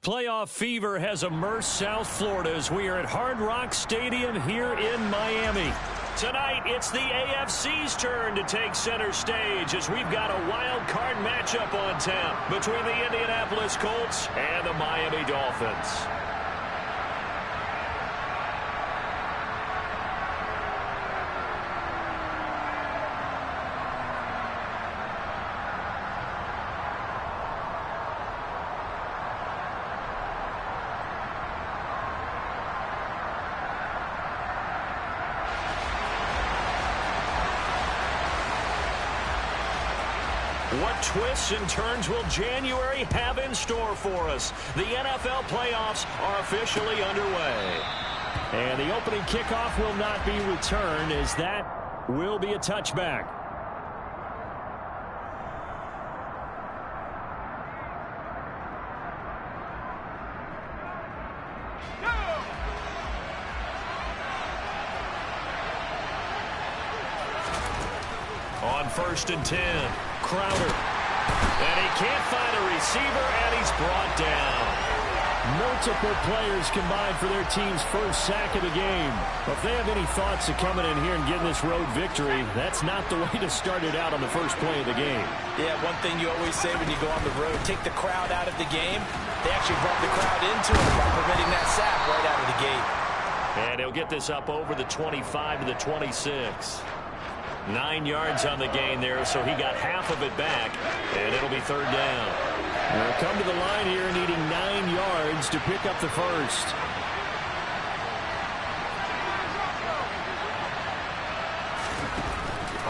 Playoff fever has immersed South Florida as we are at Hard Rock Stadium here in Miami. Tonight, it's the AFC's turn to take center stage as we've got a wild card matchup on tap between the Indianapolis Colts and the Miami Dolphins. What twists and turns will January have in store for us? The NFL playoffs are officially underway. And the opening kickoff will not be returned, as that will be a touchback. On 1st and 10. Crowder. And he can't find a receiver, and he's brought down. Multiple players combined for their team's first sack of the game. If they have any thoughts of coming in here and getting this road victory, that's not the way to start it out on the first play of the game. Yeah, one thing you always say when you go on the road, take the crowd out of the game. They actually brought the crowd into it by preventing that sack right out of the gate. And he'll get this up over the 25 to the 26. 9 yards on the gain there, so he got half of it back, and it'll be 3rd down. They'll come to the line here needing 9 yards to pick up the first.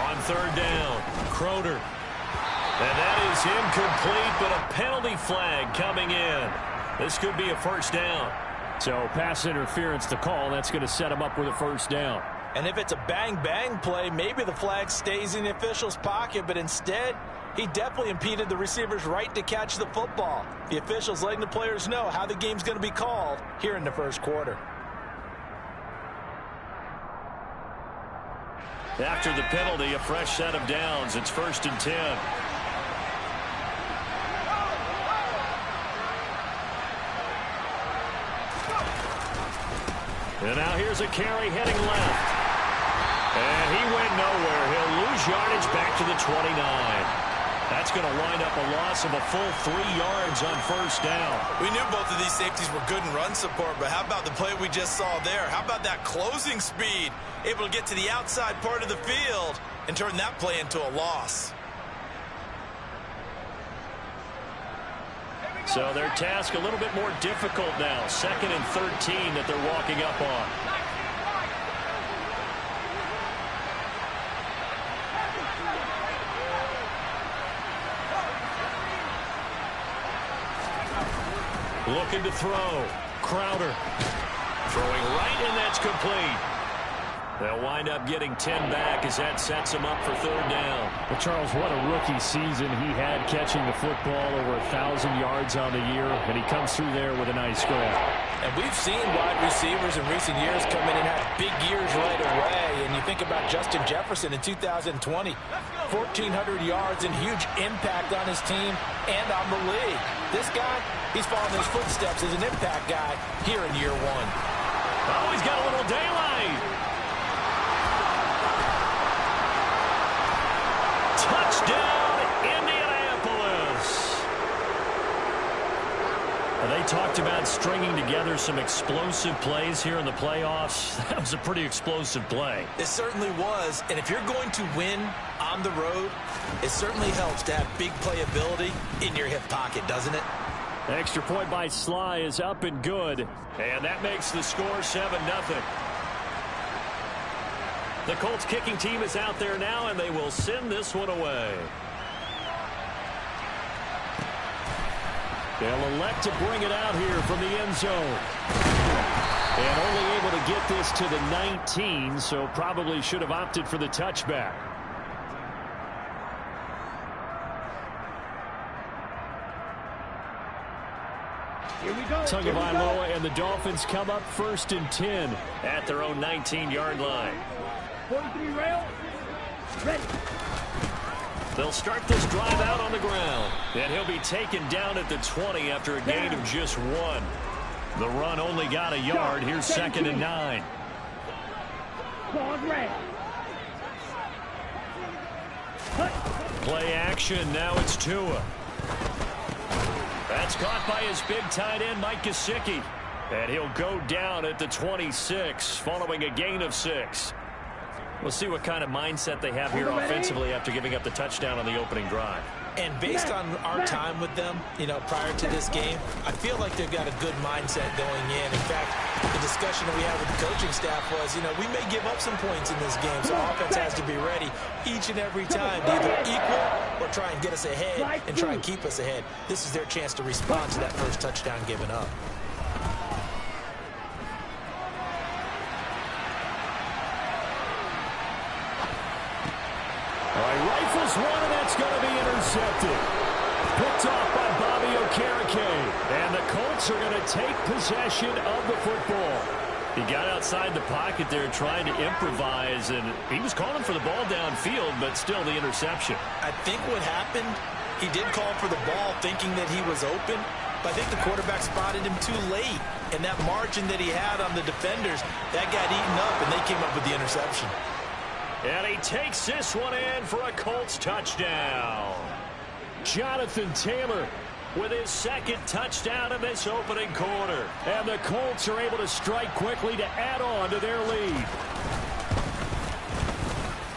On 3rd down, Crowder. And that is incomplete, but a penalty flag coming in. This could be a 1st down. So pass interference to call. That's going to set him up with a 1st down. And if it's a bang-bang play, maybe the flag stays in the official's pocket, but instead, he definitely impeded the receiver's right to catch the football. The official's letting the players know how the game's going to be called here in the first quarter. After the penalty, a fresh set of downs. It's 1st and 10. And now here's a carry heading left. And he went nowhere. He'll lose yardage back to the 29. That's going to wind up a loss of a full 3 yards on 1st down. We knew both of these safeties were good in run support, but how about the play we just saw there? How about that closing speed? Able to get to the outside part of the field and turn that play into a loss. So their task a little bit more difficult now. 2nd and 13 that they're walking up on. Looking to throw. Crowder. Throwing right, and that's complete. They'll wind up getting 10 back as that sets them up for 3rd down. Well, Charles, what a rookie season he had catching the football, over 1,000 yards on the year, and he comes through there with a nice grab. And we've seen wide receivers in recent years come in and have big years right away. And you think about Justin Jefferson in 2020, 1,400 yards and huge impact on his team and on the league. This guy, he's following his footsteps as an impact guy here in year 1. Oh, he's got a little daylight. Touchdown, Indianapolis. They talked about stringing together some explosive plays here in the playoffs. That was a pretty explosive play. It certainly was, and if you're going to win on the road, it certainly helps to have big playability in your hip pocket, doesn't it? Extra point by Sly is up and good, and that makes the score 7-0. The Colts kicking team is out there now, and they will send this one away. They'll elect to bring it out here from the end zone. And only able to get this to the 19, so probably should have opted for the touchback. Here we go. Tagovailoa and the Dolphins come up 1st and 10 at their own 19-yard line. 43 rail. Ready. They'll start this drive out on the ground. And he'll be taken down at the 20 after a gain of just 1. The run only got a yard. Here's 2nd and 9. Play action. Now it's Tua. That's caught by his big tight end, Mike Gesicki. And he'll go down at the 26 following a gain of 6. We'll see what kind of mindset they have here offensively after giving up the touchdown on the opening drive. And based on our time with them, prior to this game, I feel like they've got a good mindset going in. In fact, the discussion that we had with the coaching staff was, we may give up some points in this game, so offense has to be ready each and every time to either equal or try and get us ahead and try and keep us ahead. This is their chance to respond to that first touchdown given up. Rifles one, and that's going to be intercepted. Picked off by Bobby Okereke. And the Colts are going to take possession of the football. He got outside the pocket there trying to improvise, and he was calling for the ball downfield, but still the interception. I think what happened, he did call for the ball thinking that he was open, but I think the quarterback spotted him too late. And that margin that he had on the defenders, that got eaten up, and they came up with the interception. And he takes this one in for a Colts touchdown. Jonathan Taylor with his 2nd touchdown in this opening quarter. And the Colts are able to strike quickly to add on to their lead.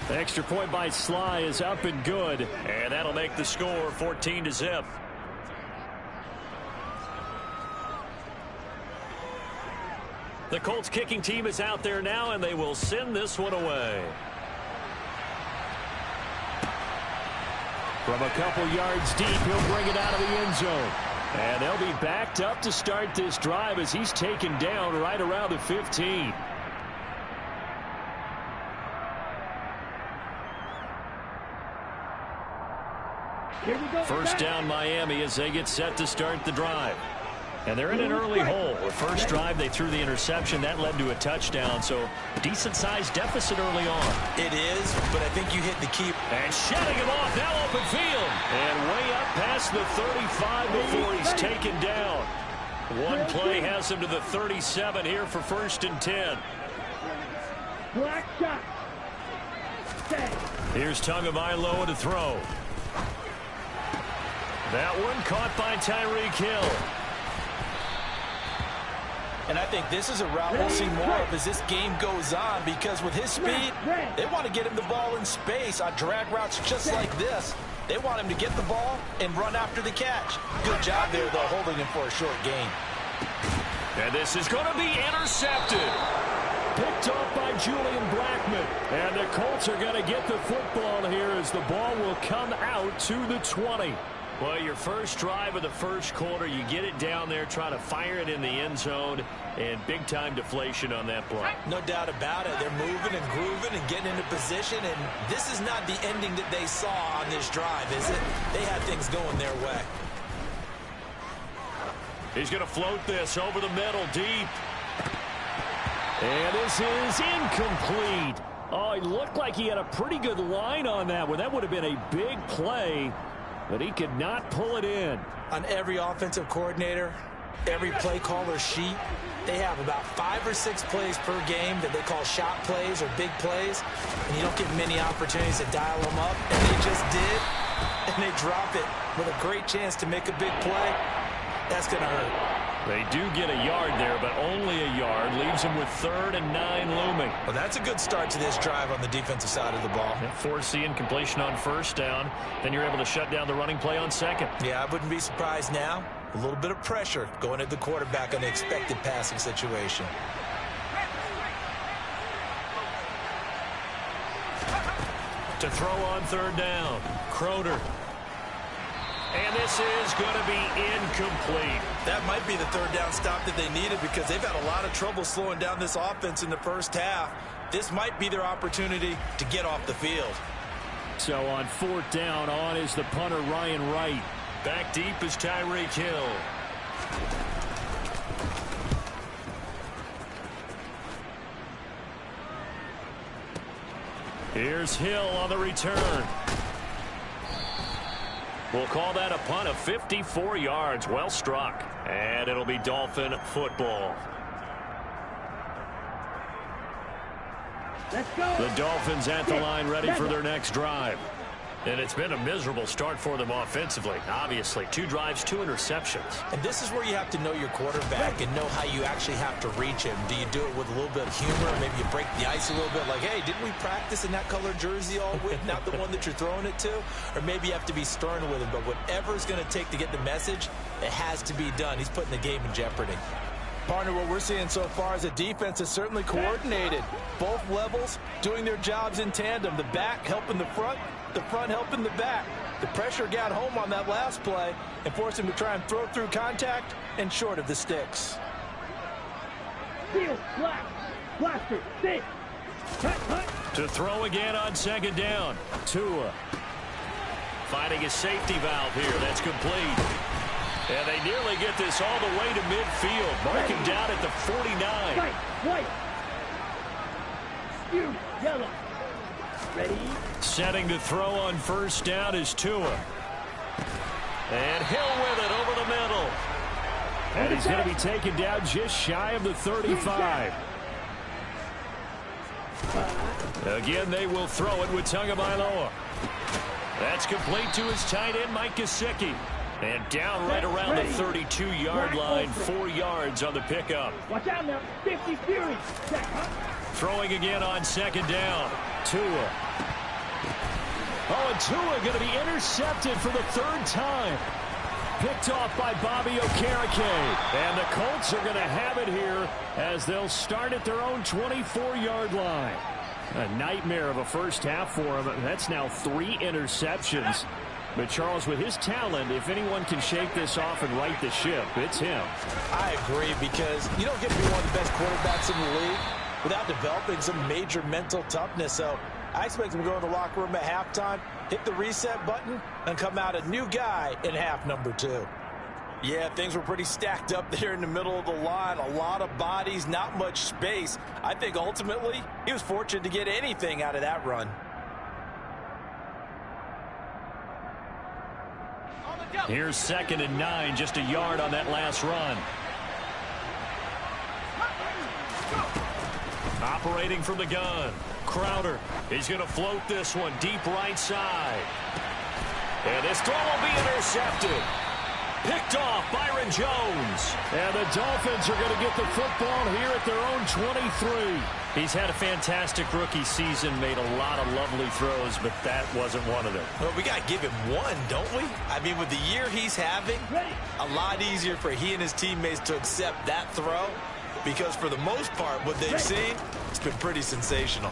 The extra point by Sly is up and good. And that'll make the score 14-0. The Colts kicking team is out there now, and they will send this one away. From a couple yards deep, he'll bring it out of the end zone. And they'll be backed up to start this drive as he's taken down right around the 15. First down Miami as they get set to start the drive. And they're in an early hole. The first drive, they threw the interception. That led to a touchdown, so decent-sized deficit early on. It is, but I think you hit the key. And shutting him off, now open field. And way up past the 35 before he's taken down. One play has him to the 37 here for 1st and 10. Black shot. Here's Tagovailoa to throw. That one caught by Tyreek Hill. And I think this is a route we'll see more of as this game goes on, because with his speed, they want to get him the ball in space on drag routes just like this. They want him to get the ball and run after the catch. Good job there, though, holding him for a short gain. And this is going to be intercepted. Picked off by Julian Blackmon. And the Colts are going to get the football here as the ball will come out to the 20. Well, your first drive of the first quarter, you get it down there, try to fire it in the end zone, and big-time deflation on that play. No doubt about it. They're moving and grooving and getting into position, and this is not the ending that they saw on this drive, is it? They had things going their way. He's going to float this over the middle, deep. And this is incomplete. Oh, it looked like he had a pretty good line on that one. That would have been a big play. But he could not pull it in. On every offensive coordinator, every play caller sheet, they have about 5 or 6 plays per game that they call shot plays or big plays. And you don't get many opportunities to dial them up. And they just did. And they drop it with a great chance to make a big play. That's going to hurt. They do get a yard there, but only a yard. Leaves them with 3rd and 9 looming. Well, that's a good start to this drive on the defensive side of the ball. Force incompletion on first down. Then you're able to shut down the running play on second. Yeah, I wouldn't be surprised now. A little bit of pressure going at the quarterback on the expected passing situation. To throw on 3rd down. Crowder. And this is going to be incomplete. That might be the 3rd down stop that they needed, because they've had a lot of trouble slowing down this offense in the first half. This might be their opportunity to get off the field. So on 4th down, on is the punter Ryan Wright. Back deep is Tyreek Hill. Here's Hill on the return. We'll call that a punt of 54 yards. Well struck. And it'll be Dolphin football. Let's go. The Dolphins at the line ready for their next drive. And it's been a miserable start for them offensively. Obviously, 2 drives, 2 interceptions. And this is where you have to know your quarterback and know how you actually have to reach him. Do you do it with a little bit of humor? Maybe you break the ice a little bit like, hey, didn't we practice in that color jersey all week? Not the one that you're throwing it to? Or maybe you have to be stern with him. But whatever it's going to take to get the message, it has to be done. He's putting the game in jeopardy. Partner, what we're seeing so far is a defense is certainly coordinated. Both levels doing their jobs in tandem. The back helping the front helping the back. The pressure got home on that last play and forced him to try and throw through contact and short of the sticks. Field, blaster, stick. Cut. To throw again on second down. Tua finding a safety valve here. That's complete. And they nearly get this all the way to midfield. Mark him down at the 49. White. Skew, yellow. Ready? Setting to throw on first down is Tua. And Hill with it over the middle. And he's going to be taken down just shy of the 35. Again, they will throw it with Tagovailoa. That's complete to his tight end, Mike Gesicki. And down right around the 32-yard line, 4 yards on the pickup. Watch out now, 50 Fury. Throwing again on second down. Tua. Oh, and Tua going to be intercepted for the 3rd time. Picked off by Bobby Okereke. And the Colts are going to have it here as they'll start at their own 24-yard line. A nightmare of a first half for him. That's now 3 interceptions. But, Charles, with his talent, if anyone can shake this off and right the ship, it's him. I agree, because you don't get to be one of the best quarterbacks in the league without developing some major mental toughness. So I expect him to go in the locker room at halftime, hit the reset button, and come out a new guy in half number 2. Yeah, things were pretty stacked up there in the middle of the line. A lot of bodies, not much space. I think ultimately he was fortunate to get anything out of that run. Here's 2nd and 9, just a yard on that last run. Operating from the gun. Crowder. He's going to float this one deep right side. And this throw will be intercepted. Picked off Byron Jones. And the Dolphins are going to get the football here at their own 23. He's had a fantastic rookie season, made a lot of lovely throws, but that wasn't one of them. Well, we got to give him one, don't we? I mean, with the year he's having, a lot easier for he and his teammates to accept that throw, because for the most part, what they've seen, it's been pretty sensational.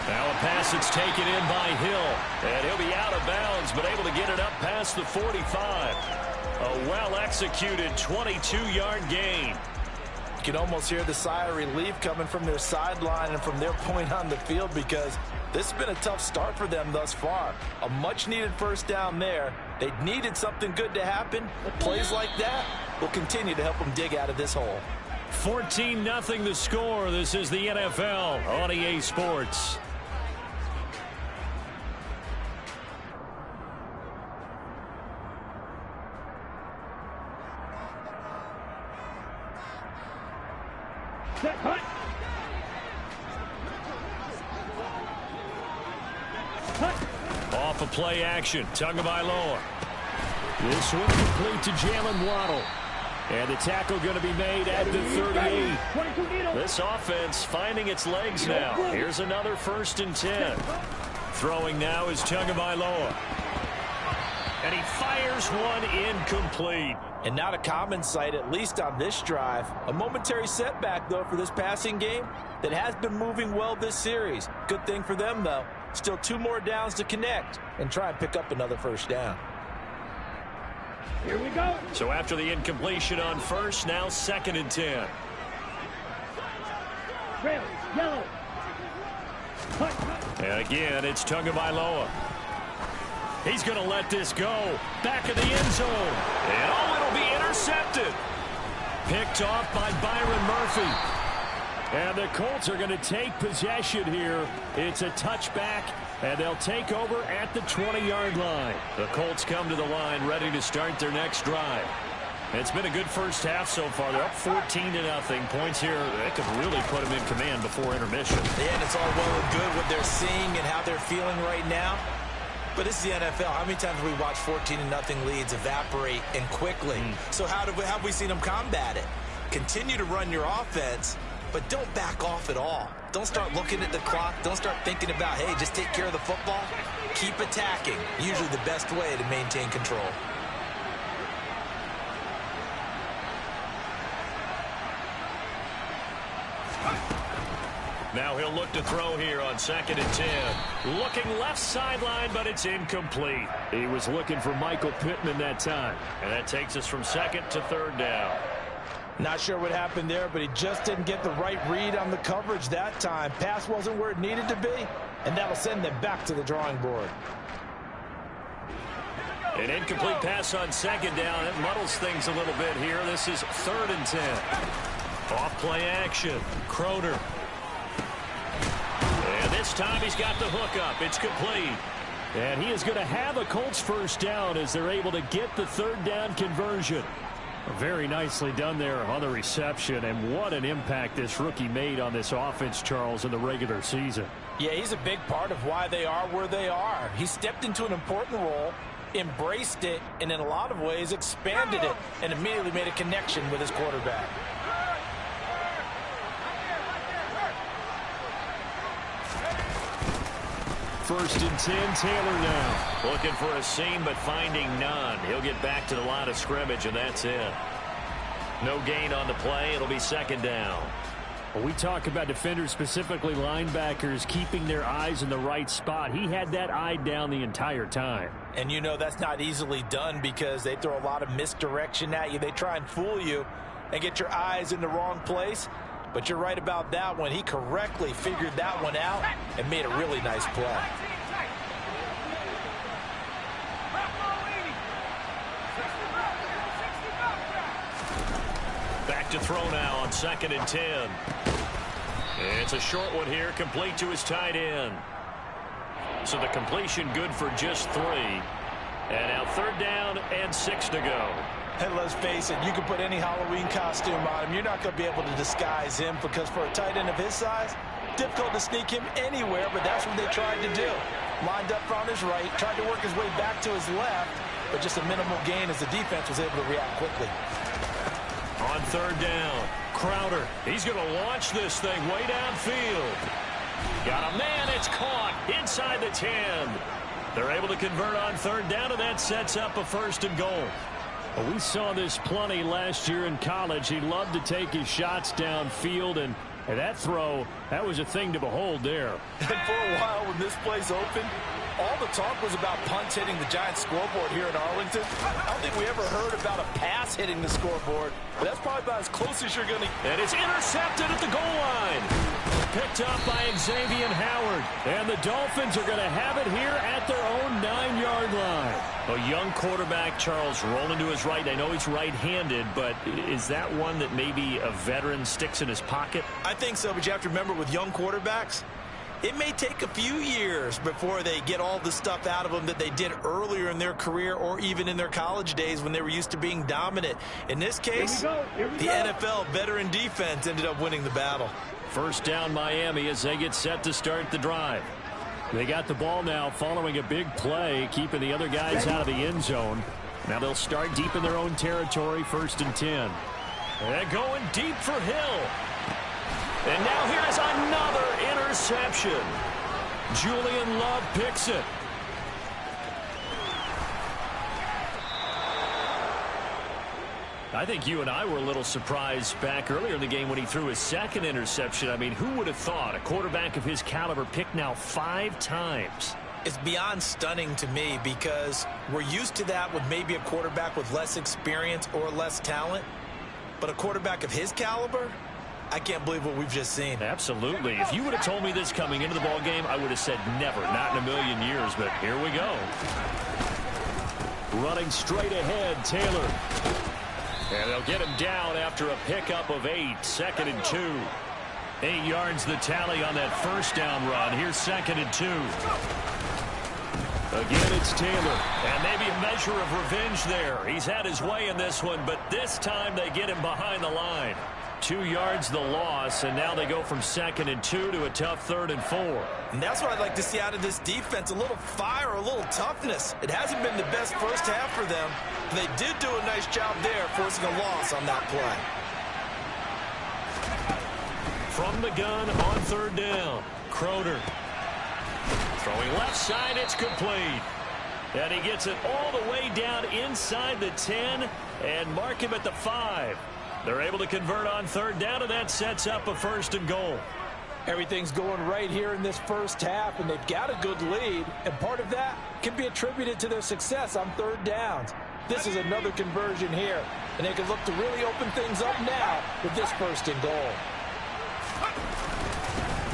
Now a pass that's taken in by Hill, and he'll be out of bounds, but able to get it up past the 45. A well-executed 22-yard gain. You can almost hear the sigh of relief coming from their sideline and from their point on the field, because this has been a tough start for them thus far. A much-needed first down there. They needed something good to happen. Plays like that will continue to help them dig out of this hole. 14-0 the score. This is the NFL on EA Sports. Off of play action, Tagovailoa. This one complete to Jalen Waddle. And the tackle going to be made at the 38. This offense finding its legs now. Here's another 1st and 10. Throwing now is Tagovailoa. And he fires one incomplete. And not a common sight, at least on this drive. A momentary setback, though, for this passing game that has been moving well this series. Good thing for them, though. Still 2 more downs to connect and try and pick up another first down. Here we go. So after the incompletion on first, now 2nd and 10. Red, yellow. And again, it's Tagovailoa. He's going to let this go. Back of the end zone. And oh, it'll be intercepted. Picked off by Byron Murphy. And the Colts are going to take possession here. It's a touchback And they'll take over at the 20-yard line. The Colts come to the line ready to start their next drive. It's been a good first half so far. They're up 14-0. Points here, that could really put them in command before intermission. Yeah, and it's all well and good what they're seeing and how they're feeling right now. But this is the NFL. How many times have we watched 14-0 leads evaporate and quickly? So have we seen them combat it? Continue to run your offense, but don't back off at all. Don't start looking at the clock. Don't start thinking about, hey, just take care of the football. Keep attacking. Usually the best way to maintain control. Now he'll look to throw here on 2nd and 10. Looking left sideline, but it's incomplete. He was looking for Michael Pittman that time. And that takes us from 2nd to 3rd down. Not sure what happened there, but he just didn't get the right read on the coverage that time. Pass wasn't where it needed to be, and that'll send them back to the drawing board. An incomplete pass on 2nd down. It muddles things a little bit here. This is 3rd and 10. Off play action. Crowder. And this time he's got the hook up. It's complete. And he is going to have a Colts first down as they're able to get the 3rd down conversion. Very nicely done there on the reception. And what an impact this rookie made on this offense, Charles, in the regular season. Yeah, he's a big part of why they are where they are. He stepped into an important role, embraced it, and in a lot of ways expanded it, and immediately made a connection with his quarterback. First and 10, Taylor now. Looking for a seam, but finding none. He'll get back to the line of scrimmage, and that's it. No gain on the play. It'll be 2nd down. Well, we talk about defenders, specifically linebackers, keeping their eyes in the right spot. He had that eye down the entire time. And you know that's not easily done because they throw a lot of misdirection at you. They try and fool you and get your eyes in the wrong place. But you're right about that one. He correctly figured that one out and made a really nice play. Back to throw now on 2nd and 10. It's a short one here, complete to his tight end. So the completion good for just 3. And now 3rd down and 6 to go. And let's face it, you can put any Halloween costume on him. You're not going to be able to disguise him because for a tight end of his size, difficult to sneak him anywhere, but that's what they tried to do. Lined up on his right, tried to work his way back to his left, but just a minimal gain as the defense was able to react quickly. On 3rd down, Crowder. He's going to launch this thing way downfield. Got a man, it's caught inside the 10. They're able to convert on 3rd down, and that sets up a 1st and goal. Well, we saw this plenty last year in college. He loved to take his shots downfield, and that throw, that was a thing to behold there. And for a while when this place opened, all the talk was about punts hitting the Giants scoreboard here in Arlington. I don't think we ever heard about a pass hitting the scoreboard, but that's probably about as close as you're going to. And it's intercepted at the goal line. Picked up by Xavier Howard. And the Dolphins are going to have it here at their own 9-yard line. A young quarterback, Charles, rolling to his right. I know he's right-handed, but is that one that maybe a veteran sticks in his pocket? I think so, but you have to remember with young quarterbacks, it may take a few years before they get all the stuff out of them that they did earlier in their career or even in their college days when they were used to being dominant. In this case, the NFL veteran defense ended up winning the battle. First down Miami as they get set to start the drive. They got the ball now following a big play, keeping the other guys out of the end zone. Now they'll start deep in their own territory, 1st and 10. And going deep for Hill. And now here's another interception. Julian Love picks it. I think you and I were a little surprised back earlier in the game when he threw his 2nd interception. I mean, who would have thought a quarterback of his caliber picked now 5 times? It's beyond stunning to me because we're used to that with maybe a quarterback with less experience or less talent. But a quarterback of his caliber, I can't believe what we've just seen. Absolutely. If you would have told me this coming into the ball game, I would have said never, not in a million years. But here we go. Running straight ahead, Taylor. And they'll get him down after a pickup of 8, 2nd and 2. 8 yards the tally on that first down run. Here's 2nd and 2. Again, it's Taylor. And maybe a measure of revenge there. He's had his way in this one, but this time they get him behind the line. 2 yards the loss, and now they go from 2nd and 2 to a tough 3rd and 4. And that's what I'd like to see out of this defense, a little fire, a little toughness. It hasn't been the best first half for them, but they did do a nice job there forcing a loss on that play. From the gun on 3rd down, Croder. Throwing left side, it's complete. And he gets it all the way down inside the 10 and mark him at the 5. They're able to convert on 3rd down, and that sets up a 1st and goal. Everything's going right here in this first half, and they've got a good lead, and part of that can be attributed to their success on 3rd downs. This is another conversion here, and they can look to really open things up now with this 1st and goal.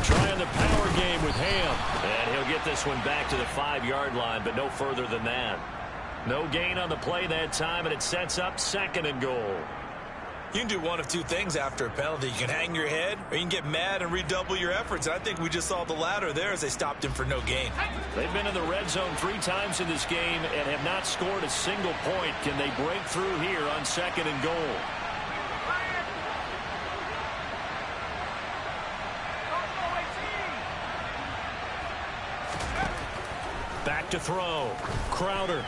Trying the power game with Ham, and he'll get this one back to the 5-yard line, but no further than that. No gain on the play that time, and it sets up 2nd and goal. You can do one of two things after a penalty. You can hang your head, or you can get mad and redouble your efforts. And I think we just saw the latter there as they stopped him for no gain. They've been in the red zone 3 times in this game and have not scored a single point. Can they break through here on 2nd and goal? Back to throw. Crowder.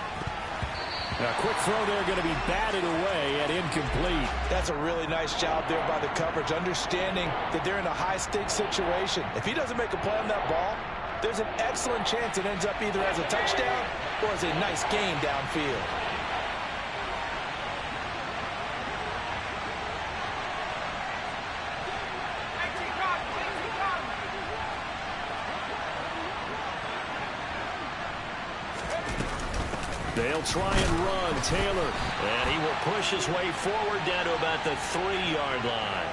A quick throw there, going to be batted away and incomplete. That's a really nice job there by the coverage, understanding that they're in a high-stakes situation. If he doesn't make a play on that ball, there's an excellent chance it ends up either as a touchdown or as a nice gain downfield. They'll try and run. Taylor. And he will push his way forward down to about the 3-yard line.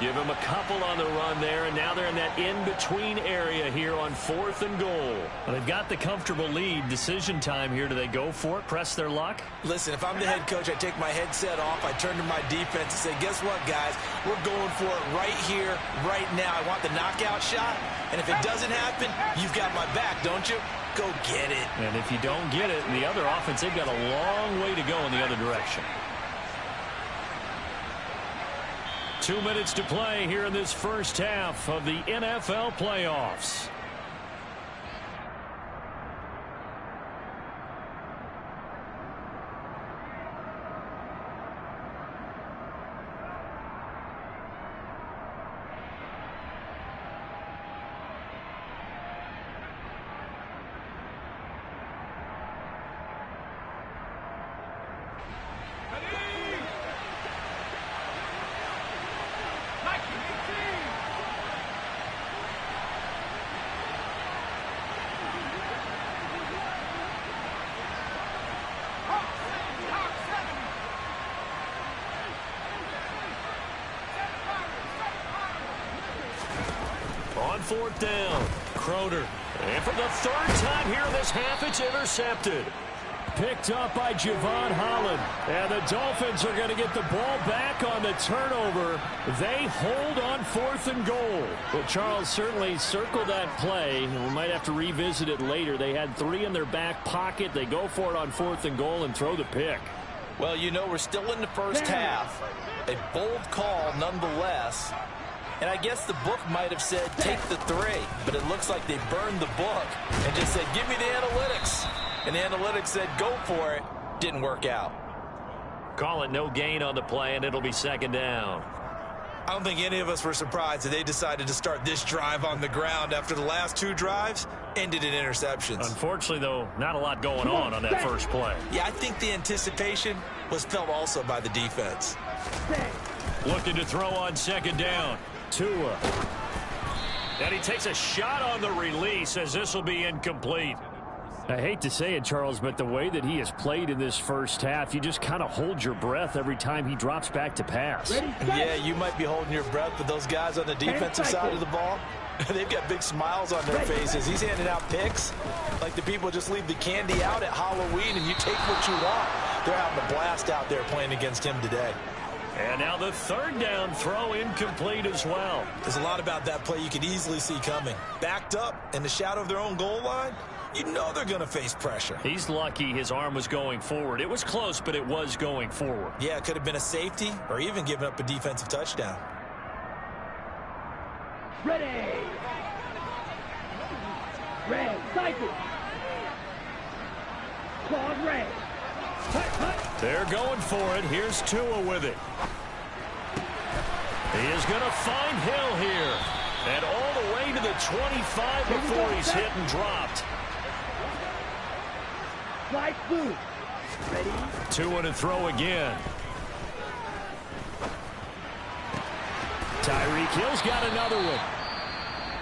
Give him a couple on the run there, and now they're in that in-between area here on 4th and goal. Well, they've got the comfortable lead. Decision time here. Do they go for it, press their luck? Listen, if I'm the head coach, I take my headset off, I turn to my defense and say, guess what, guys? We're going for it right here, right now. I want the knockout shot, and if it doesn't happen, you've got my back, don't you? Go get it. And if you don't get it, in the other offense, they've got a long way to go in the other direction. 2 minutes to play here in this first half of the NFL playoffs. On 4th down, Croder. And for the 3rd time here in this half, it's intercepted. Picked up by Javon Holland. And the Dolphins are going to get the ball back on the turnover. They hold on 4th and goal. Well, Charles, certainly circle that play. We might have to revisit it later. They had 3 in their back pocket. They go for it on 4th and goal and throw the pick. Well, you know, we're still in the first half. A bold call nonetheless. And I guess the book might have said take the 3, but it looks like they burned the book and just said give me the analytics. And the analytics said go for it. Didn't work out. Call it no gain on the play, and it'll be 2nd down. I don't think any of us were surprised that they decided to start this drive on the ground after the last 2 drives ended in interceptions. Unfortunately, though, not a lot going on that first play. Yeah, I think the anticipation was felt also by the defense. Looking to throw on 2nd down. Tua. And he takes a shot on the release as this will be incomplete. I hate to say it, Charles, but the way that he has played in this first half, you just kind of hold your breath every time he drops back to pass. Yeah, you might be holding your breath, but those guys on the defensive side of the ball, they've got big smiles on their faces. He's handing out picks like the people just leave the candy out at Halloween and you take what you want. They're having a blast out there playing against him today. And now the third down throw incomplete as well. There's a lot about that play you could easily see coming. Backed up in the shadow of their own goal line, you know they're going to face pressure. He's lucky his arm was going forward. It was close, but it was going forward. Yeah, it could have been a safety or even given up a defensive touchdown. Ready. Red, cycle. Claude red. They're going for it. Here's Tua with it. He is going to find Hill here. And all the way to the 25 before he's hit and dropped. Flight blue. Ready. Tua to throw again. Tyreek Hill's got another one.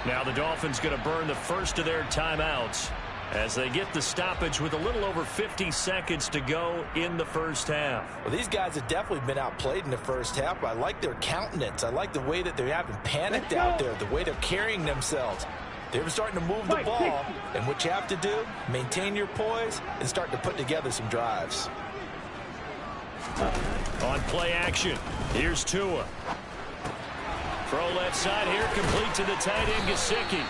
Now the Dolphins going to burn the first of their timeouts as they get the stoppage with a little over 50 seconds to go in the first half. Well, these guys have definitely been outplayed in the first half, but I like their countenance. I like the way that they haven't panicked out there, the way they're carrying themselves. They're starting to move the ball, and what you have to do, maintain your poise and start to put together some drives. On play action, here's Tua. Throw left side here, complete to the tight end, Gesicki.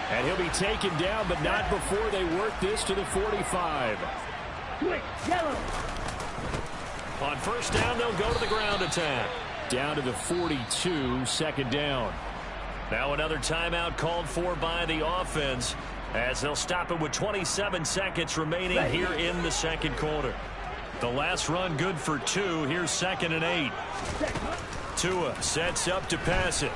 And he'll be taken down, but not before they work this to the 45. Quick, yellow. On first down, they'll go to the ground attack. Down to the 42, second down. Now another timeout called for by the offense as they'll stop it with 27 seconds remaining here in the second quarter. The last run good for 2. Here's 2nd and 8. Tua sets up to pass it.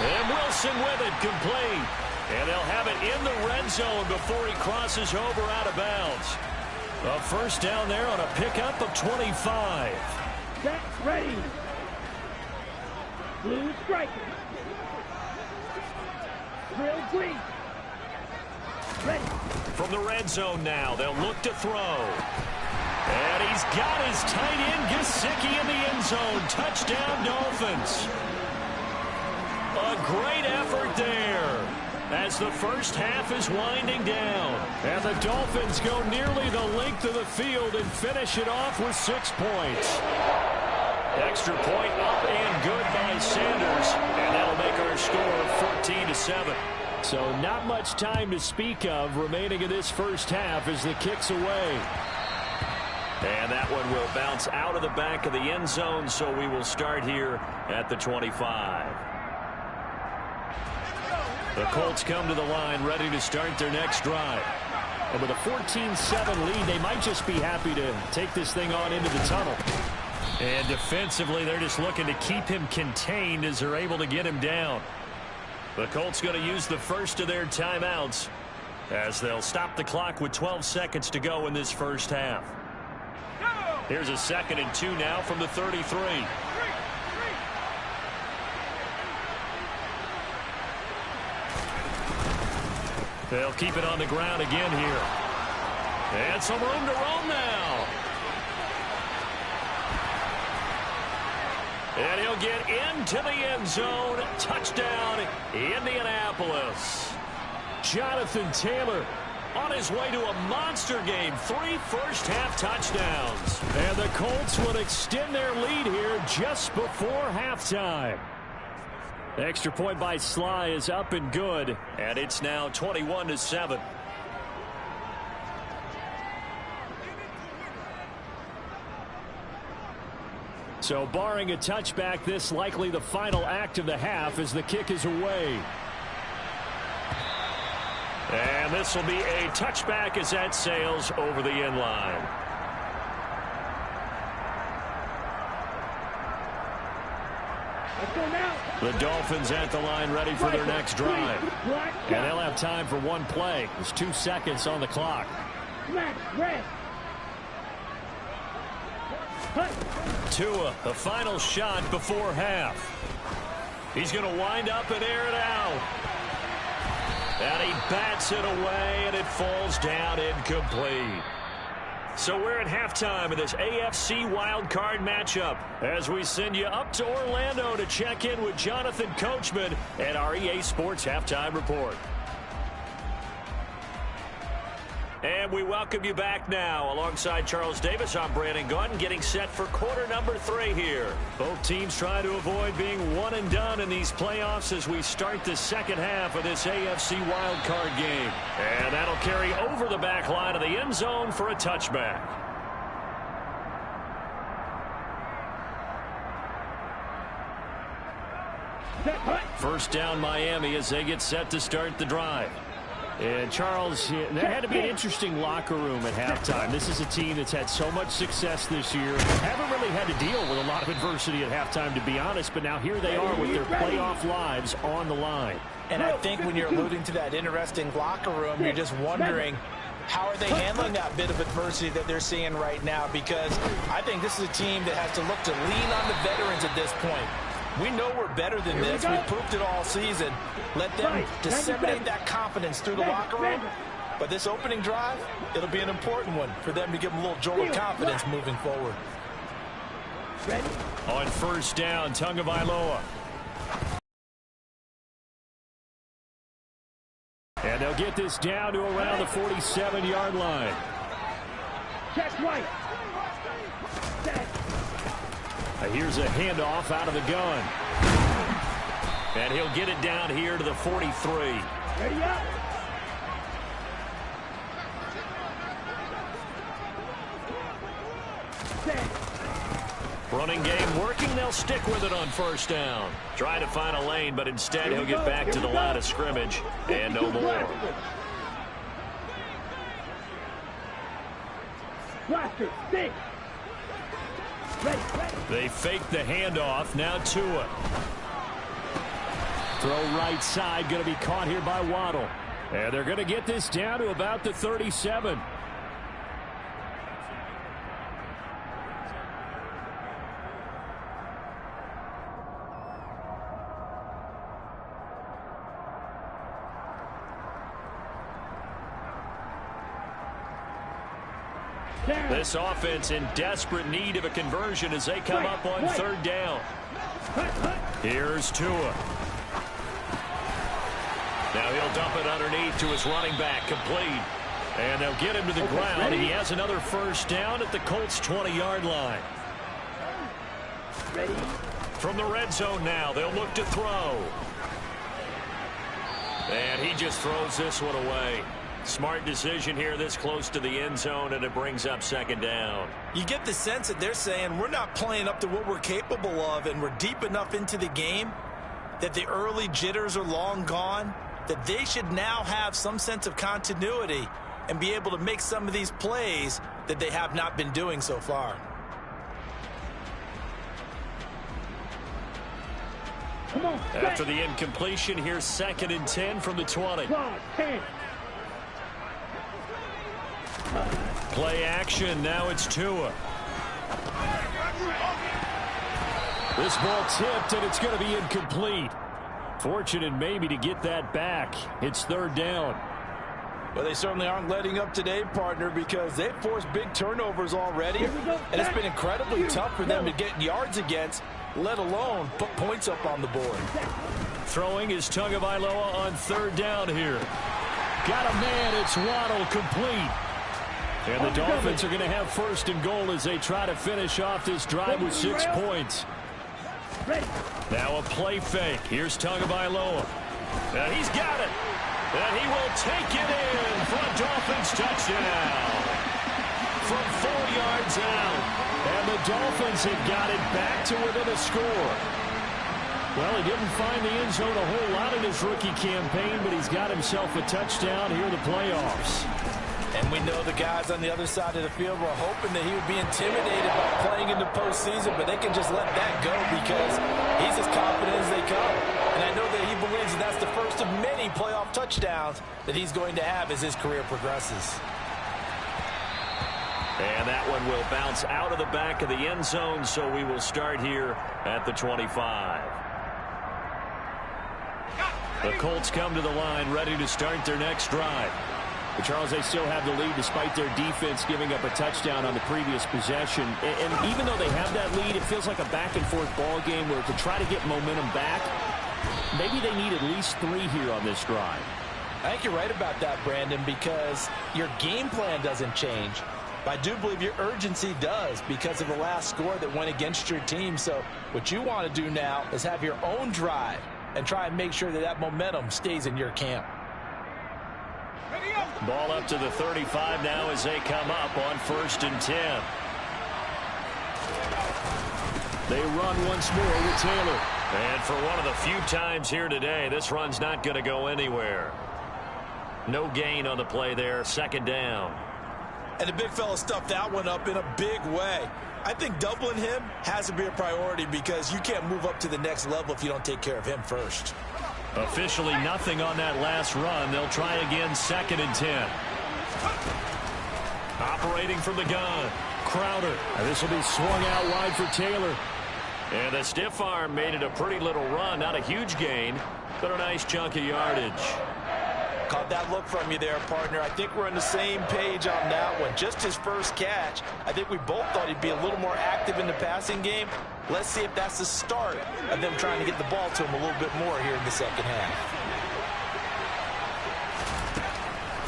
And Wilson with it, complete. And they'll have it in the red zone before he crosses over out of bounds. A first down there on a pickup of 25. Set, ready. Blue striker. Drill green. Ready. From the red zone now, they'll look to throw. And he's got his tight end, Gesicki, in the end zone. Touchdown, Dolphins. A great effort there as the first half is winding down. And the Dolphins go nearly the length of the field and finish it off with 6 points. Extra point up and good by Sanders. And that'll make our score 14-7. So not much time to speak of remaining in this first half as the kick's away. And that one will bounce out of the back of the end zone, so we will start here at the 25. The Colts come to the line ready to start their next drive. And with a 14-7 lead, they might just be happy to take this thing on into the tunnel. And defensively, they're just looking to keep him contained as they're able to get him down. The Colts going to use the first of their timeouts as they'll stop the clock with 12 seconds to go in this first half. Here's a 2nd and 2 now from the 33. They'll keep it on the ground again here. And some room to roam now. And he'll get into the end zone. Touchdown, Indianapolis. Jonathan Taylor on his way to a monster game. 3 first-half touchdowns. And the Colts will extend their lead here just before halftime. The extra point by Sly is up and good. And it's now 21-7. So barring a touchback, this likely the final act of the half as the kick is away. And this will be a touchback as that sails over the end line. Let's go now. The Dolphins at the line ready for their next drive. And they'll have time for one play. There's 2 seconds on the clock. Black, red. Tua, the final shot before half. He's going to wind up and air it out. And he bats it away, and it falls down incomplete. So we're at halftime of this AFC wildcard matchup as we send you up to Orlando to check in with Jonathan Coachman at our EA Sports Halftime Report. And we welcome you back now. Alongside Charles Davis, I'm Brandon Gunn, getting set for quarter number 3 here. Both teams trying to avoid being one and done in these playoffs as we start the second half of this AFC wildcard game. And that'll carry over the back line of the end zone for a touchback. First down Miami as they get set to start the drive. And Charles, there had to be an interesting locker room at halftime. This is a team that's had so much success this year. Haven't really had to deal with a lot of adversity at halftime, to be honest. But now here they are with their playoff lives on the line. And I think when you're alluding to that interesting locker room, you're just wondering, how are they handling that bit of adversity that they're seeing right now? Because I think this is a team that has to look to lean on the veterans at this point. We know we're better than this. We proved it all season. Let them disseminate that confidence through the locker room. But this opening drive, it'll be an important one for them to give them a little jolt of confidence moving forward. On first down, Tagovailoa. And they'll get this down to around the 47-yard line. Check right. Here's a handoff out of the gun. And he'll get it down here to the 43. Ready up. Running game working. They'll stick with it on first down. Trying to find a lane, but instead he'll get back to the line of scrimmage. And no more. Blaster, stick. They fake the handoff. Now Tua. Throw right side. Going to be caught here by Waddle. And they're going to get this down to about the 37. This offense in desperate need of a conversion as they come up on third down. Here's Tua. Now he'll dump it underneath to his running back, complete. And they'll get him to the ground, and he has another first down at the Colts' 20-yard line. Ready. From the red zone now, they'll look to throw. And he just throws this one away. Smart decision here this close to the end zone, and it brings up second down. You get the sense that they're saying we're not playing up to what we're capable of, and we're deep enough into the game that the early jitters are long gone, that they should now have some sense of continuity and be able to make some of these plays that they have not been doing so far. Come on. After the incompletion, here's 2nd and 10 from the 20. Play action. Now it's Tua. This ball tipped, and it's going to be incomplete. Fortunate maybe to get that back. It's third down. Well, they certainly aren't letting up today, partner, because they've forced big turnovers already. And it's been incredibly tough for them to get yards against, let alone put points up on the board. Throwing is Tagovailoa on third down here. Got a man. It's Waddle, complete. And the Dolphins are going to have first and goal as they try to finish off this drive with 6 points. Now a play fake. Here's Tagovailoa. And he's got it. And he will take it in for a Dolphins touchdown. From 4 yards out. And the Dolphins have got it back to within a score. Well, he didn't find the end zone a whole lot in his rookie campaign, but he's got himself a touchdown here in the playoffs. And we know the guys on the other side of the field were hoping that he would be intimidated by playing in the postseason, but they can just let that go because he's as confident as they come. And I know that he believes that that's the first of many playoff touchdowns that he's going to have as his career progresses. And that one will bounce out of the back of the end zone, so we will start here at the 25. The Colts come to the line ready to start their next drive. But Charles, they still have the lead despite their defense giving up a touchdown on the previous possession. And even though they have that lead, it feels like a back-and-forth ball game where to try to get momentum back, maybe they need at least 3 here on this drive. I think you're right about that, Brandon, because your game plan doesn't change. But I do believe your urgency does because of the last score that went against your team. So what you want to do now is have your own drive and try and make sure that that momentum stays in your camp. Ball up to the 35 now as they come up on 1st and 10. They run once more with Taylor. And for one of the few times here today, this run's not going to go anywhere. No gain on the play there, 2nd down. And the big fella stuffed that one up in a big way. I think doubling him has to be a priority because you can't move up to the next level if you don't take care of him first. Officially nothing on that last run. They'll try again, 2nd and 10. Operating from the gun, Crowder. And this will be swung out wide for Taylor. And the stiff arm made it a pretty little run. Not a huge gain, but a nice chunk of yardage. Caught that look from you there, partner. I think we're on the same page on that one. Just his first catch. I think we both thought he'd be a little more active in the passing game. Let's see if that's the start of them trying to get the ball to him a little bit more here in the 2nd half.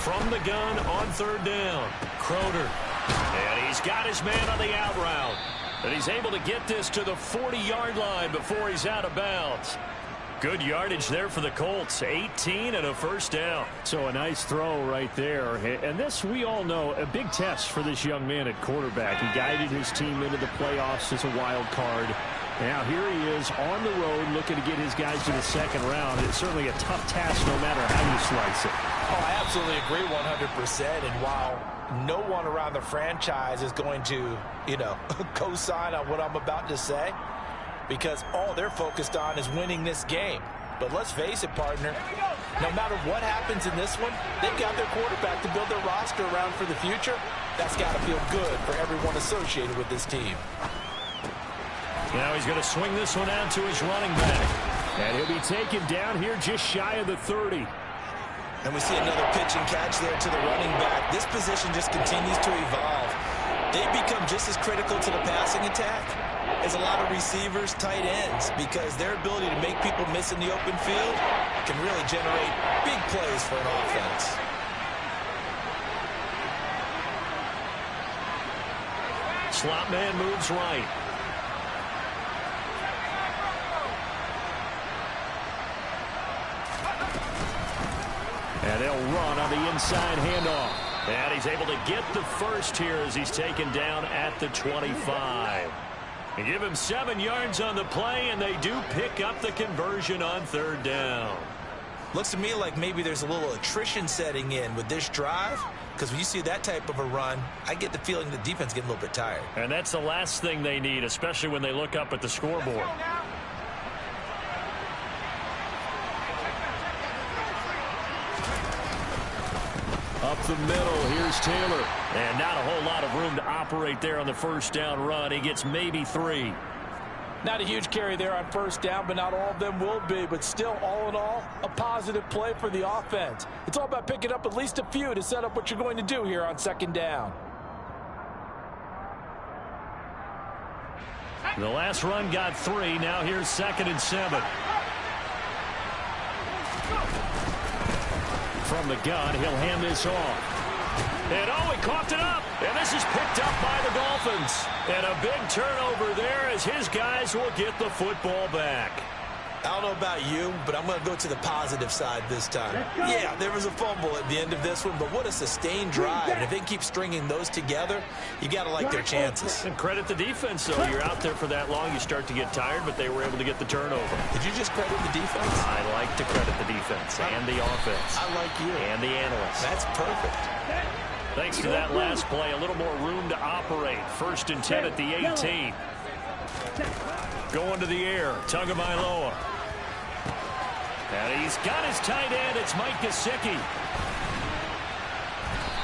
From the gun on 3rd down, Crowder. And he's got his man on the out route. And he's able to get this to the 40-yard line before he's out of bounds. Good yardage there for the Colts. 18 and a 1st down. So a nice throw right there. And this, we all know, a big test for this young man at quarterback. He guided his team into the playoffs as a wild card. Now here he is on the road looking to get his guys to the 2nd round. It's certainly a tough task no matter how you slice it. Oh, I absolutely agree 100%. And while no one around the franchise is going to, co-sign on what I'm about to say, because all they're focused on is winning this game. But let's face it, partner, no matter what happens in this one, they've got their quarterback to build their roster around for the future. That's got to feel good for everyone associated with this team. Now he's going to swing this one out to his running back. And he'll be taken down here just shy of the 30. And we see another pitch and catch there to the running back. This position just continues to evolve. They become just as critical to the passing attack as a lot of receivers, tight ends, because their ability to make people miss in the open field can really generate big plays for an offense. Slot man moves right. And they'll run on the inside handoff. And he's able to get the first here as he's taken down at the 25. They give him 7 yards on the play, and they do pick up the conversion on 3rd down. Looks to me like maybe there's a little attrition setting in with this drive, because when you see that type of a run, I get the feeling the defense getting a little bit tired. And that's the last thing they need, especially when they look up at the scoreboard. Up the middle, here's Taylor. And not a whole lot of room to operate there on the 1st down run. He gets maybe 3. Not a huge carry there on 1st down, but not all of them will be. But still, all in all, a positive play for the offense. It's all about picking up at least a few to set up what you're going to do here on 2nd down. The last run got 3. Now here's 2nd and 7. From the gun, he'll hand this off. And he coughed it up. And this is picked up by the Dolphins. And a big turnover there as his guys will get the football back. I don't know about you, but I'm going to go to the positive side this time. Yeah, there was a fumble at the end of this one, but what a sustained drive. And if they keep stringing those together, you got to like their chances. And credit the defense, though. You're out there for that long, you start to get tired, but they were able to get the turnover. Did you just credit the defense? I like to credit the defense and the offense. I like you. And the analysts. That's perfect. Thanks to that last play, a little more room to operate. 1st and 10 at the 18. Going to the air, Tagovailoa. And he's got his tight end. It's Mike Gesicki.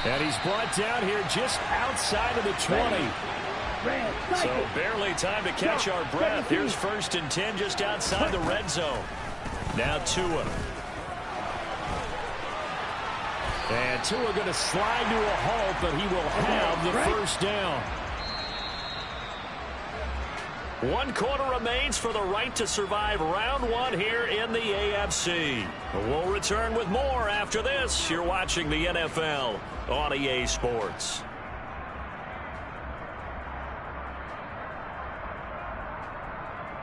And he's brought down here just outside of the 20. So barely time to catch our breath. Here's 1st and 10 just outside the red zone. Now Tua. And Tua going to slide to a halt, but he will have the 1st down. 1 quarter remains for the right to survive round 1 here in the AFC. We'll return with more after this. You're watching the NFL on EA Sports.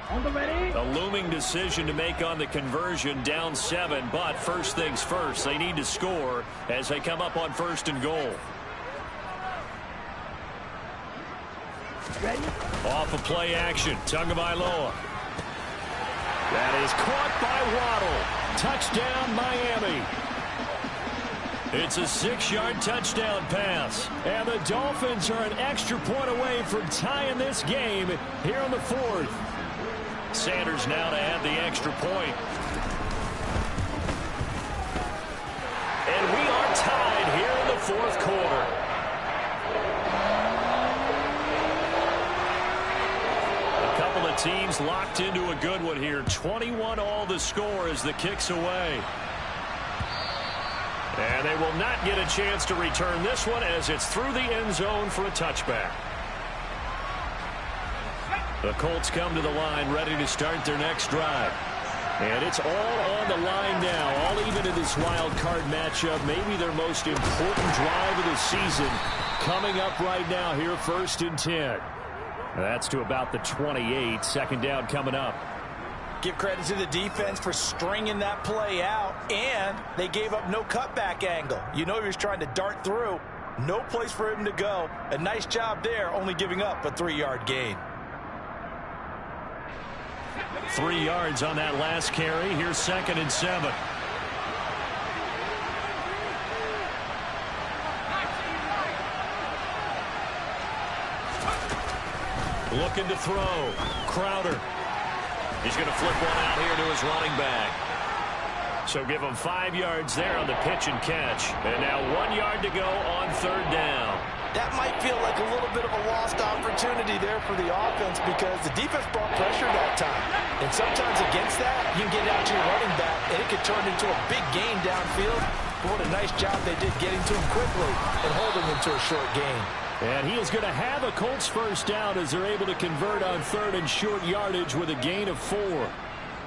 On the ready. A looming decision to make on the conversion, down 7, but first things first, they need to score as they come up on 1st and goal. Ready. Off of play action, Tagovailoa. That is caught by Waddle. Touchdown, Miami. It's a 6-yard touchdown pass. And the Dolphins are an extra point away from tying this game here in the 4th. Sanders now to add the extra point. And we are tied here in the 4th quarter. A couple of teams locked into a good one here. 21 all the score as the kick's away. And they will not get a chance to return this one as it's through the end zone for a touchback. The Colts come to the line ready to start their next drive. And it's all on the line now, all even in this wild card matchup. Maybe their most important drive of the season coming up right now here, 1st and 10. That's to about the 28, 2nd down coming up. Give credit to the defense for stringing that play out, and they gave up no cutback angle. You know he was trying to dart through. No place for him to go. A nice job there, only giving up a 3-yard gain. 3 yards on that last carry. Here's 2nd and 7. Looking to throw. Crowder. He's going to flip one out here to his running back. So give him 5 yards there on the pitch and catch. And now 1 yard to go on 3rd down. That might feel like a little bit of a lost opportunity there for the offense because the defense brought pressure that time. And sometimes against that, you can get out to your running back, and it could turn into a big gain downfield. But what a nice job they did getting to him quickly and holding him to a short gain. And he is going to have a Colts 1st down as they're able to convert on 3rd and short yardage with a gain of 4. Well,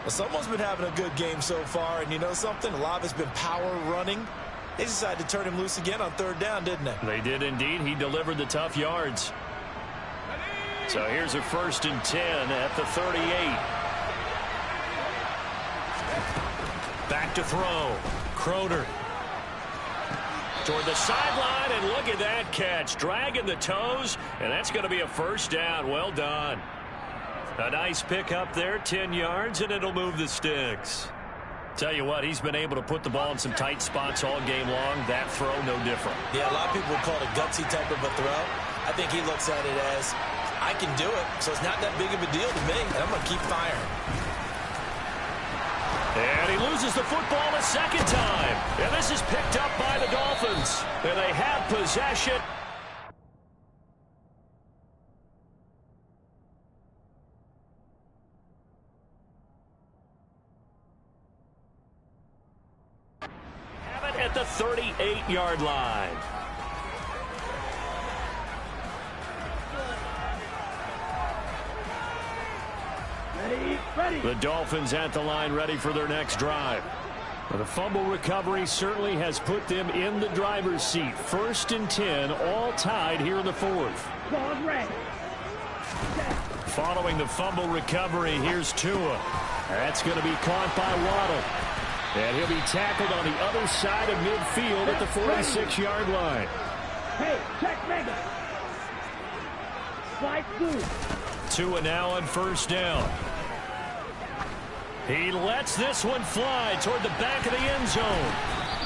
someone's been having a good game so far, and you know something? A lot of it's been power running. They decided to turn him loose again on 3rd down, didn't they? They did indeed. He delivered the tough yards. So here's a 1st and 10 at the 38. Back to throw. Crowder. Toward the sideline, and look at that catch. Dragging the toes, and that's going to be a 1st down. Well done. A nice pick up there, 10 yards, and it'll move the sticks. Tell you what, he's been able to put the ball in some tight spots all game long. That throw, no different. Yeah, a lot of people would call it a gutsy type of a throw. I think he looks at it as, I can do it, so it's not that big of a deal to me, and I'm going to keep firing. And he loses the football a 2nd time. And this is picked up by the Dolphins. And they have possession. Have it at the 38-yard line. Ready. The Dolphins at the line ready for their next drive. The fumble recovery certainly has put them in the driver's seat. 1st and 10, all tied here in the 4th. Ball ready. Following the fumble recovery, here's Tua. That's going to be caught by Waddle. And he'll be tackled on the other side of midfield at the 46-yard line. Hey, check mega. Slide through. Tua now on 1st down. He lets this one fly toward the back of the end zone.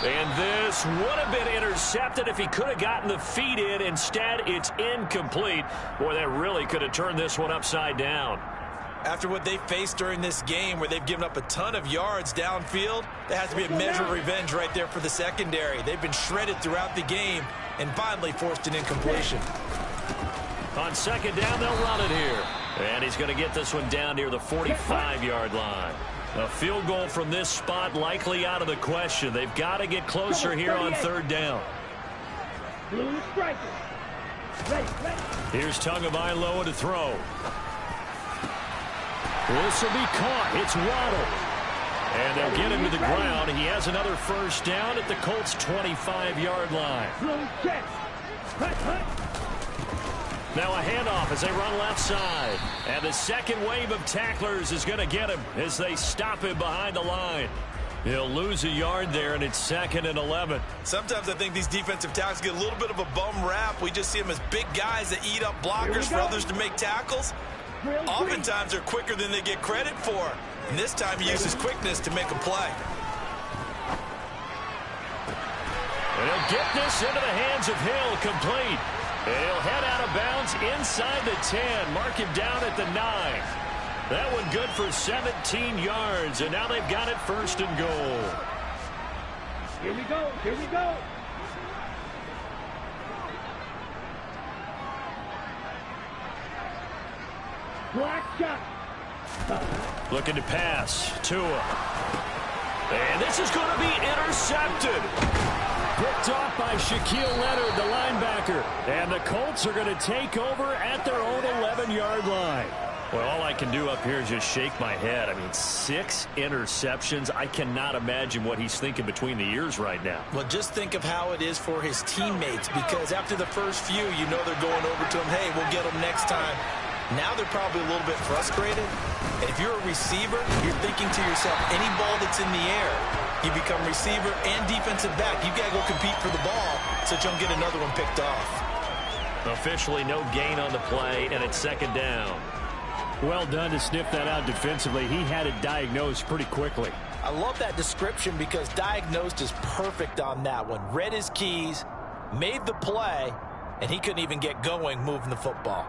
And this would have been intercepted if he could have gotten the feet in. Instead, it's incomplete. Boy, that really could have turned this one upside down. After what they faced during this game where they've given up a ton of yards downfield, there has to be a measure of revenge right there for the secondary. They've been shredded throughout the game and finally forced an incompletion. On 2nd down, they'll run it here. And he's going to get this one down near the 45-yard line. A field goal from this spot likely out of the question. They've got to get closer here on 3rd down. Blue striker. Ready. Here's Tagovailoa to throw. This will be caught. It's Waddle. And they'll get him to the ground. He has another first down at the Colts' 25-yard line. Now a handoff as they run left side. And the second wave of tacklers is going to get him as they stop him behind the line. He'll lose a yard there, and it's 2nd and 11. Sometimes I think these defensive tackles get a little bit of a bum rap. We just see them as big guys that eat up blockers for others to make tackles. Oftentimes they're quicker than they get credit for. And this time he uses quickness to make a play. And he'll get this into the hands of Hill, complete. And he'll head out of bounds inside the 10. Mark him down at the 9. That one good for 17 yards. And now they've got it 1st and goal. Here we go. Here we go. Black shot. Looking to pass. Tua. And this is going to be intercepted. Picked off by Shaquille Leonard, the linebacker. And the Colts are going to take over at their own 11-yard line. Well, all I can do up here is just shake my head. I mean, 6 interceptions. I cannot imagine what he's thinking between the ears right now. Well, just think of how it is for his teammates, because after the first few, you know they're going over to him, hey, we'll get him next time. Now they're probably a little bit frustrated. And if you're a receiver, you're thinking to yourself, any ball that's in the air, you become receiver and defensive back. You got to go compete for the ball so that you don't get another one picked off. Officially no gain on the play, and it's 2nd down. Well done to sniff that out defensively. He had it diagnosed pretty quickly. I love that description because diagnosed is perfect on that one. Read his keys, made the play, and he couldn't even get going moving the football.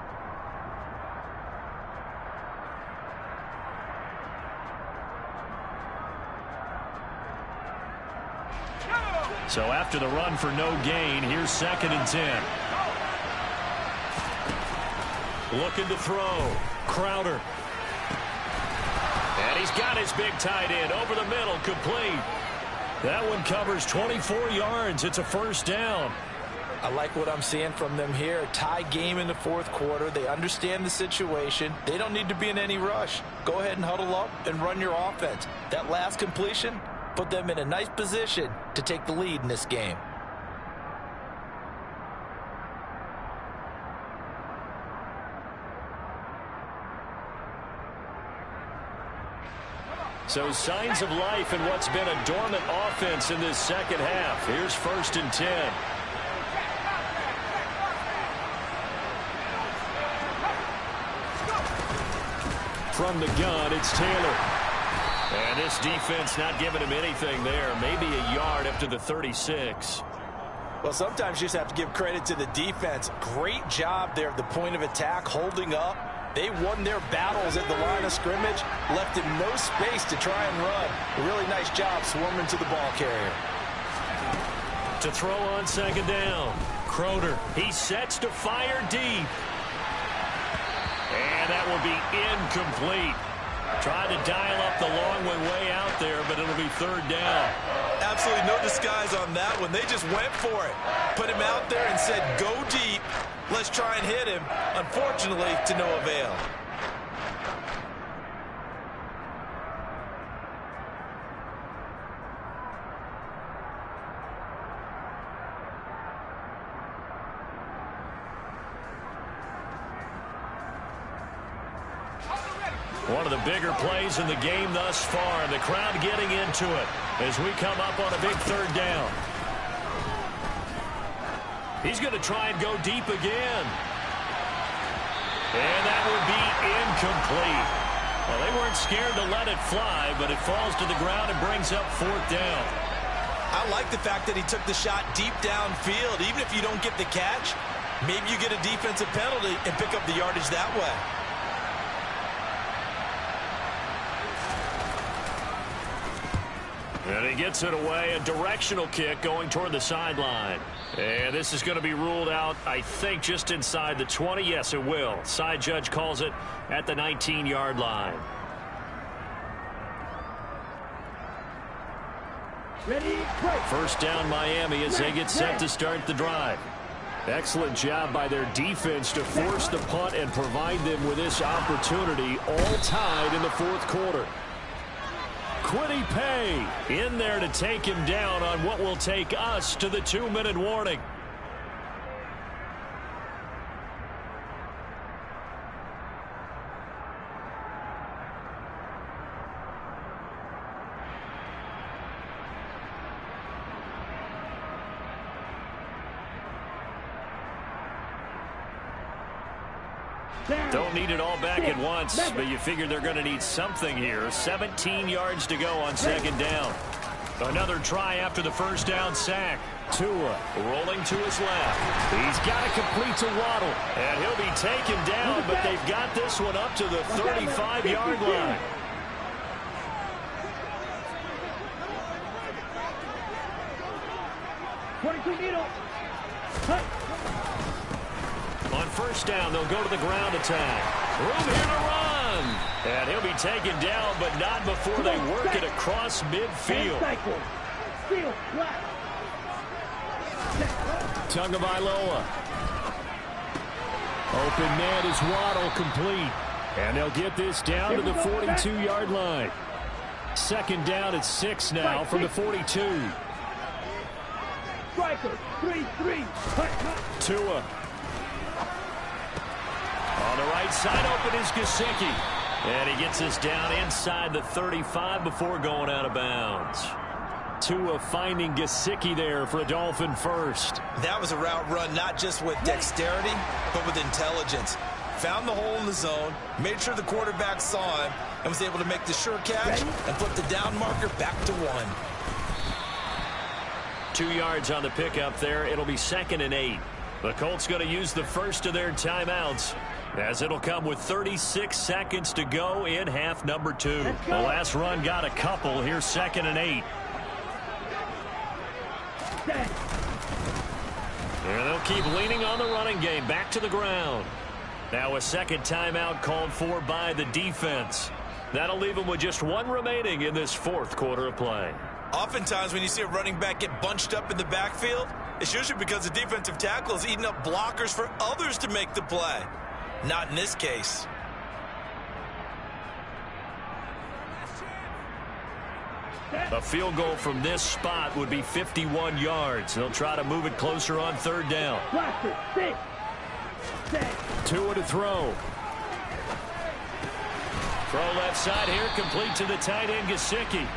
So after the run for no gain, here's 2nd and 10. Looking to throw. Crowder. And he's got his big tight end over the middle, complete. That one covers 24 yards. It's a 1st down. I like what I'm seeing from them here. Tie game in the 4th quarter. They understand the situation. They don't need to be in any rush. Go ahead and huddle up and run your offense. That last completion put them in a nice position to take the lead in this game. So signs of life in what's been a dormant offense in this 2nd half. Here's 1st and 10. From the gun, it's Taylor. And this defense not giving him anything there. Maybe a yard up to the 36. Well, sometimes you just have to give credit to the defense. Great job there at the point of attack, holding up. They won their battles at the line of scrimmage, left him no space to try and run. A really nice job swarming to the ball carrier. To throw on 2nd down. Crowder, he sets to fire deep. And that will be incomplete. Tried to dial up the long one way out there, but it'll be 3rd down. Absolutely no disguise on that one. They just went for it. Put him out there and said, go deep. Let's try and hit him. Unfortunately, to no avail. One of the bigger plays in the game thus far. The crowd getting into it as we come up on a big 3rd down. He's going to try and go deep again. And that would be incomplete. Well, they weren't scared to let it fly, but it falls to the ground and brings up 4th down. I like the fact that he took the shot deep downfield. Even if you don't get the catch, maybe you get a defensive penalty and pick up the yardage that way. And he gets it away, a directional kick going toward the sideline. And this is going to be ruled out, I think, just inside the 20. Yes, it will. Side judge calls it at the 19-yard line. Ready, break. 1st down Miami as they get set to start the drive. Excellent job by their defense to force the punt and provide them with this opportunity, all tied in the fourth quarter. Quiddy Pay in there to take him down on what will take us to the 2-minute warning. Don't need it all back at once, but you figure they're going to need something here. 17 yards to go on second down. Another try after the first down sack. Tua rolling to his left. He's got to complete to Waddle, and he'll be taken down, but they've got this one up to the 35-yard line. On first down, they'll go to the ground attack. Room here to run. And he'll be taken down, but not before they work it across midfield. Tagovailoa. Open man is Waddle, complete. And they'll get this down to the 42-yard line. Second down at 6 now from the 42. Striker, 3-3. Tua. On the right side, open is Gesicki. And he gets us down inside the 35 before going out of bounds. Tua finding Gesicki there for a Dolphin first. That was a route run not just with dexterity, but with intelligence. Found the hole in the zone, made sure the quarterback saw him, and was able to make the sure catch and flip the down marker back to 1. 2 yards on the pickup there. It'll be 2nd and 8. The Colts going to use the first of their timeouts, as it'll come with 36 seconds to go in half number 2. The last run got a couple. Here's 2nd and 8. And they'll keep leaning on the running game. Back to the ground. Now a second timeout called for by the defense. That'll leave them with just 1 remaining in this fourth quarter of play. Oftentimes when you see a running back get bunched up in the backfield, it's usually because the defensive tackle is eating up blockers for others to make the play. Not in this case. A field goal from this spot would be 51 yards. They'll try to move it closer on third down. Tua to throw. Throw left side here, complete to the tight end, Gesicki.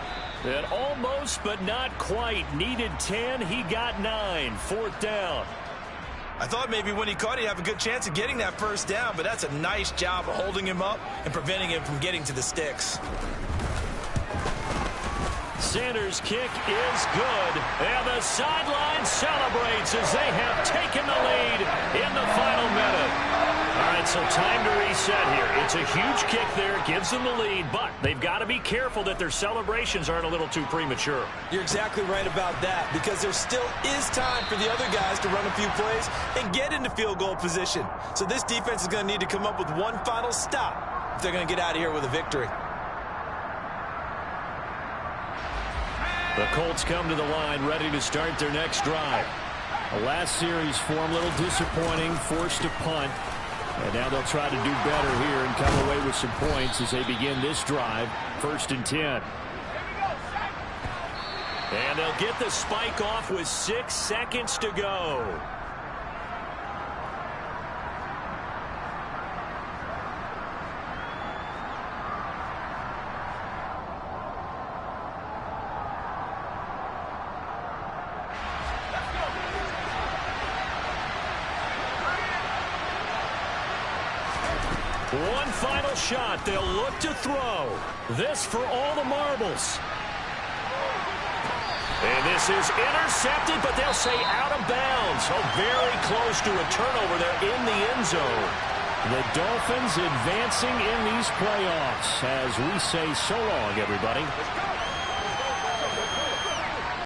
And almost, but not quite. Needed 10, he got 9. Fourth down. I thought maybe when he caught it, he'd have a good chance of getting that first down, but that's a nice job of holding him up and preventing him from getting to the sticks. Sanders' kick is good, and the sideline celebrates as they have taken the lead in the final minute. All right, so time to reset here. It's a huge kick there, gives them the lead, but they've got to be careful that their celebrations aren't a little too premature. You're exactly right about that, because there still is time for the other guys to run a few plays and get into field goal position. So this defense is going to need to come up with one final stop if they're going to get out of here with a victory. The Colts come to the line ready to start their next drive. The last series for them, a little disappointing, forced to punt. And now they'll try to do better here and come away with some points as they begin this drive. 1st and 10. And they'll get the spike off with 6 seconds to go. One final shot. They'll look to throw. This for all the marbles. And this is intercepted, but they'll say out of bounds. So very close to a turnover there in the end zone. The Dolphins advancing in these playoffs as we say so long, everybody.